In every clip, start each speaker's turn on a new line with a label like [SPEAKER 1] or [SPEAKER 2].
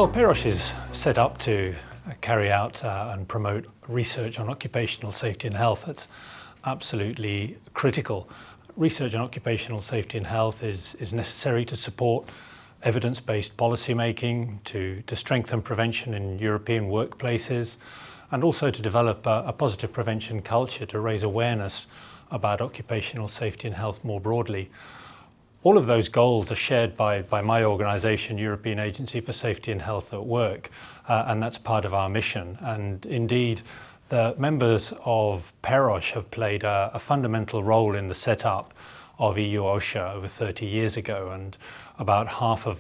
[SPEAKER 1] Well, PEROSH is set up to carry out and promote research on occupational safety and health. That's absolutely critical. Research on occupational safety and health is necessary to support evidence-based policy making, to strengthen prevention in European workplaces, and also to develop a positive prevention culture to raise awareness about occupational safety and health more broadly. All of those goals are shared by my organisation, European Agency for Safety and Health at Work, and that's part of our mission. And indeed, the members of PEROSH have played a fundamental role in the setup of EU OSHA over 30 years ago, and about half of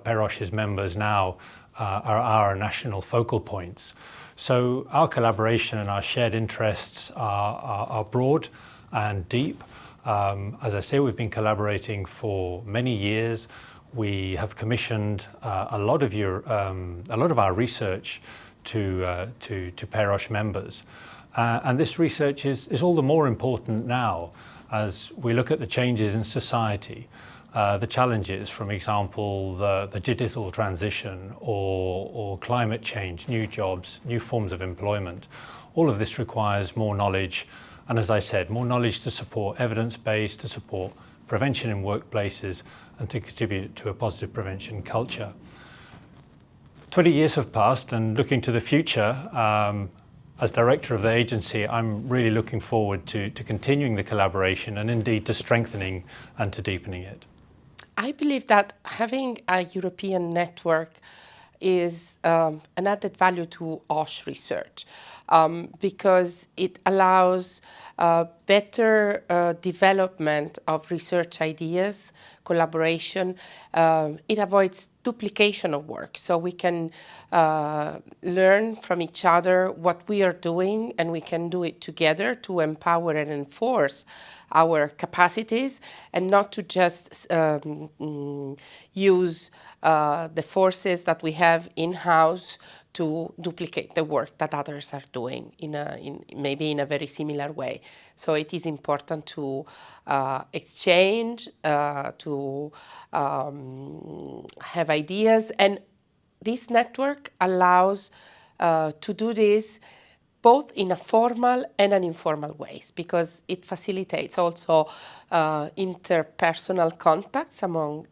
[SPEAKER 1] PEROSH's members now are our national focal points. So our collaboration and our shared interests are broad and deep. As I say, we've been collaborating for many years. We have commissioned a lot of our research to PEROSH members. And this research is all the more important now as we look at the changes in society, the challenges, for example, the digital transition or climate change, new jobs, new forms of employment. All of this requires more knowledge. And as I said, more knowledge to support evidence-based, to support prevention in workplaces, and to contribute to a positive prevention culture. 20 years have passed, and looking to the future, as director of the agency, I'm really looking forward to continuing the collaboration and indeed to strengthening and to deepening it.
[SPEAKER 2] I believe that having a European network is an added value to OSH research because it allows better development of research ideas, collaboration. It avoids duplication of work, so we can learn from each other what we are doing, and we can do it together to empower and enforce our capacities, and not to just use the forces that we have in-house to duplicate the work that others are doing maybe in a very similar way. So it is important to exchange, to have ideas, and this network allows to do this both in a formal and an informal ways, because it facilitates also interpersonal contacts among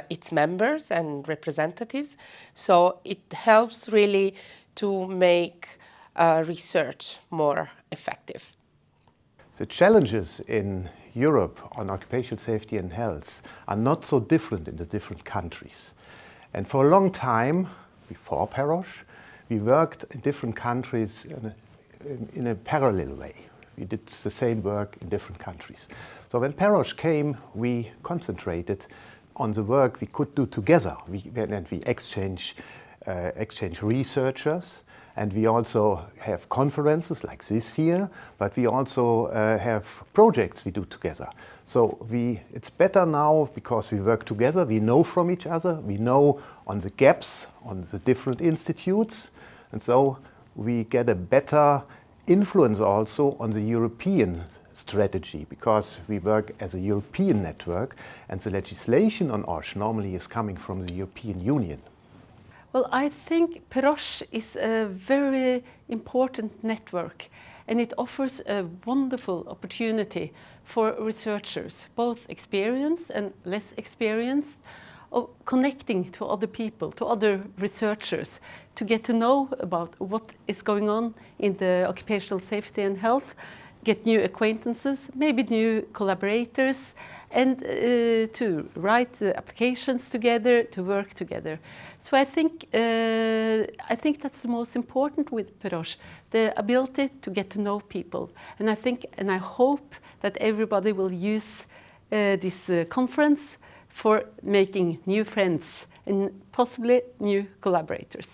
[SPEAKER 2] its members and representatives. So it helps really to make research more effective.
[SPEAKER 3] The challenges in Europe on occupational safety and health are not so different in the different countries. And for a long time, before PEROSH, we worked in different countries in a parallel way. We did the same work in different countries. So when PEROSH came, we concentrated on the work we could do together. We exchange researchers, and we also have conferences like this here, but we also have projects we do together. So it's better now because we work together, we know from each other, we know on the gaps, on the different institutes, and so we get a better influence also on the European strategy, because we work as a European network, and the legislation on OSH normally is coming from the European Union.
[SPEAKER 4] Well, I think PEROSH is a very important network, and it offers a wonderful opportunity for researchers, both experienced and less experienced, of connecting to other people, to other researchers, to get to know about what is going on in the occupational safety and health, get new acquaintances, maybe new collaborators, and to write the applications together, to work together. So I think that's the most important with PEROSH, the ability to get to know people. And I hope that everybody will use this conference for making new friends and possibly new collaborators.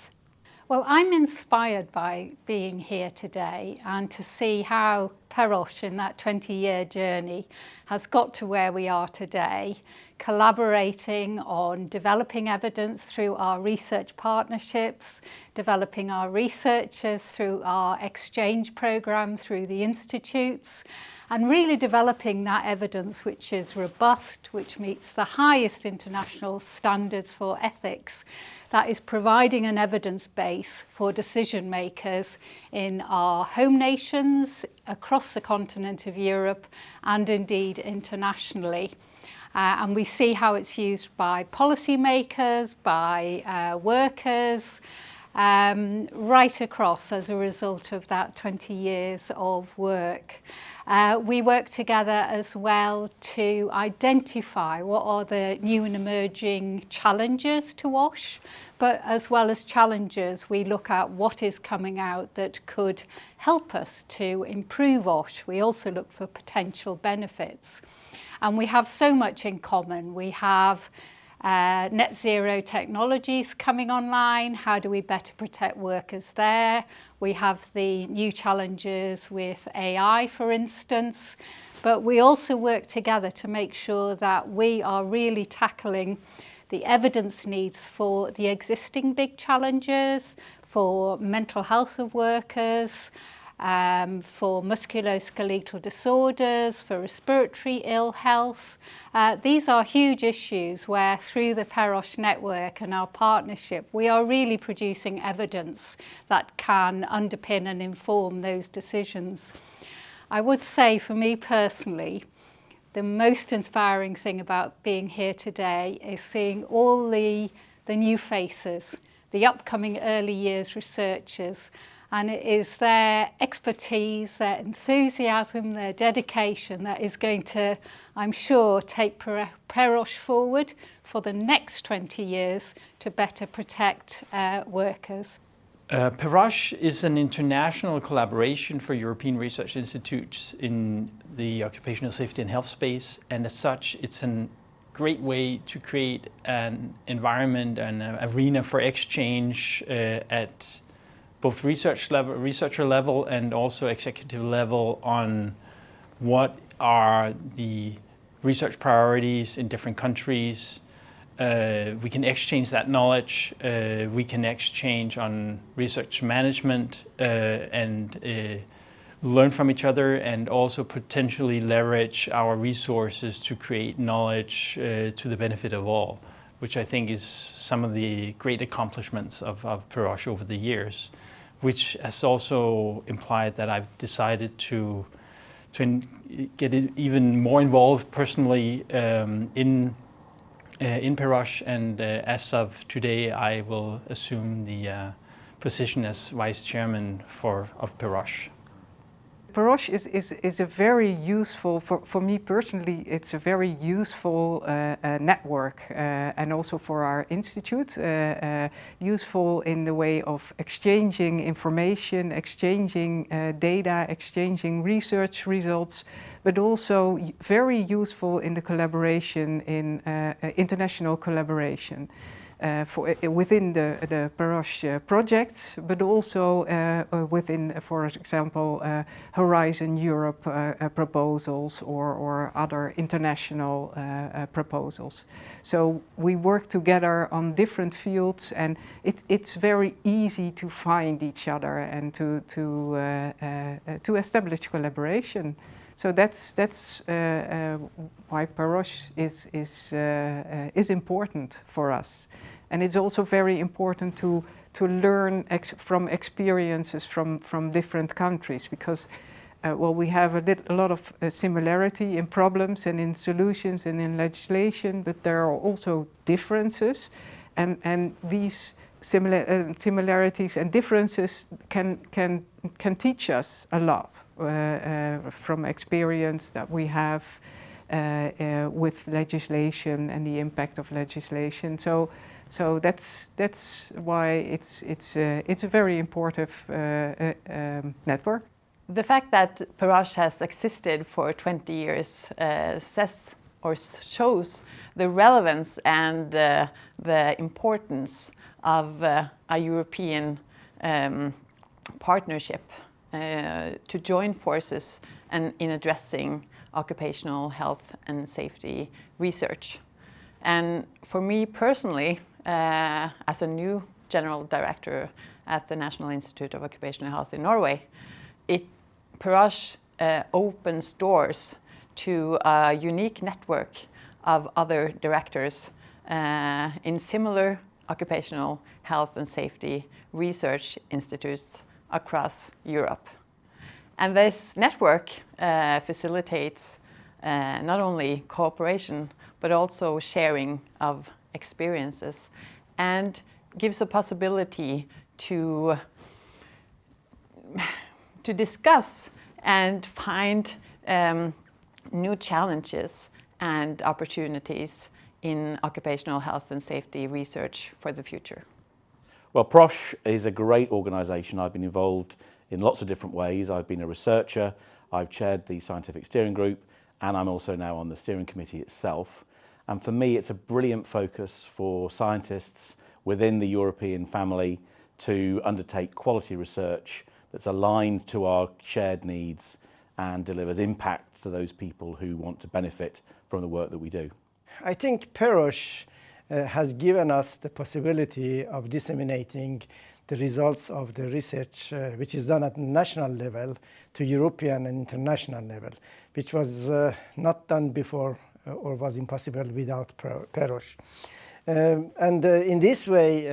[SPEAKER 5] Well, I'm inspired by being here today and to see how PEROSH in that 20-year journey has got to where we are today, collaborating on developing evidence through our research partnerships, developing our researchers through our exchange program through the institutes, and really developing that evidence which is robust, which meets the highest international standards for ethics, that is providing an evidence base for decision makers in our home nations, across the continent of Europe, and indeed internationally. And we see how it's used by policymakers, by workers, right across as a result of that 20 years of work. We work together as well to identify what are the new and emerging challenges to WASH, but as well as challenges, we look at what is coming out that could help us to improve WASH. We also look for potential benefits. And we have so much in common. We have net zero technologies coming online. How do we better protect workers there? We have the new challenges with AI, for instance. But we also work together to make sure that we are really tackling the evidence needs for the existing big challenges, for mental health of workers, for musculoskeletal disorders, for respiratory ill health. These are huge issues where through the PEROSH network and our partnership, we are really producing evidence that can underpin and inform those decisions. I would say for me personally, the most inspiring thing about being here today is seeing all the new faces, the upcoming early years researchers, and it is their expertise, their enthusiasm, their dedication that is going to, I'm sure, take PEROSH forward for the next 20 years to better protect workers.
[SPEAKER 6] PEROSH is an international collaboration for European research institutes in the occupational safety and health space, and as such, it's a great way to create an environment and an arena for exchange at both researcher level and also executive level on what are the research priorities in different countries. We can exchange that knowledge. We can exchange on research management and learn from each other, and also potentially leverage our resources to create knowledge to the benefit of all, which I think is some of the great accomplishments of PEROSH over the years, which has also implied that I've decided to get even more involved personally in PEROSH, and as of today, I will assume the position as Vice Chairman of PEROSH.
[SPEAKER 7] PEROSH is a very useful, for me personally, it's a very useful network, and also for our institute, useful in the way of exchanging information, exchanging data, exchanging research results, but also very useful in the collaboration, in international collaboration. Within the PEROSH projects, but also within, for example, Horizon Europe proposals or other international proposals. So we work together on different fields, and it's very easy to find each other and to establish collaboration. So that's why PEROSH is important for us. And it's also very important to learn from experiences from different countries, because well, we have a lot of similarity in problems and in solutions and in legislation, but there are also differences, and these similarities and differences can teach us a lot from experience that we have with legislation and the impact of legislation. So that's why it's a very important network.
[SPEAKER 8] The fact that PEROSH has existed for 20 years says or shows the relevance and the importance of a European partnership to join forces in addressing occupational health and safety research. And for me personally, as a new general director at the National Institute of Occupational Health in Norway, PEROSH opens doors to a unique network of other directors in similar occupational health and safety research institutes across Europe. And this network facilitates not only cooperation, but also sharing of experiences, and gives a possibility to discuss and find new challenges and opportunities in occupational health and safety research for the future.
[SPEAKER 9] Well, PEROSH is a great organisation. I've been involved in lots of different ways. I've been a researcher, I've chaired the scientific steering group, and I'm also now on the steering committee itself. And for me, it's a brilliant focus for scientists within the European family to undertake quality research that's aligned to our shared needs and delivers impact to those people who want to benefit from the work that we do.
[SPEAKER 10] I think PEROSH has given us the possibility of disseminating the results of the research which is done at national level to European and international level, which was not done before or was impossible without PEROSH. And in this way,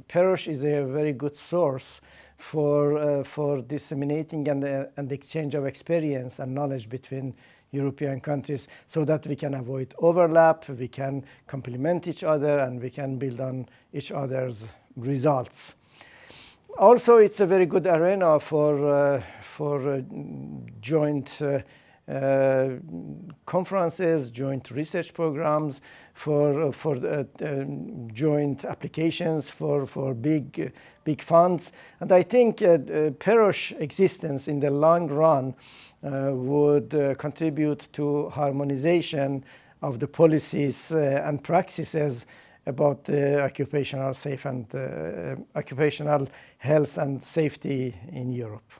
[SPEAKER 10] PEROSH is a very good source for disseminating and exchange of experience and knowledge between European countries, so that we can avoid overlap, we can complement each other, and we can build on each other's results. Also, it's a very good arena for joint conferences, joint research programs, for joint applications, for big funds. And I think PEROSH existence in the long run would contribute to harmonization of the policies and practices about occupational health and safety in Europe.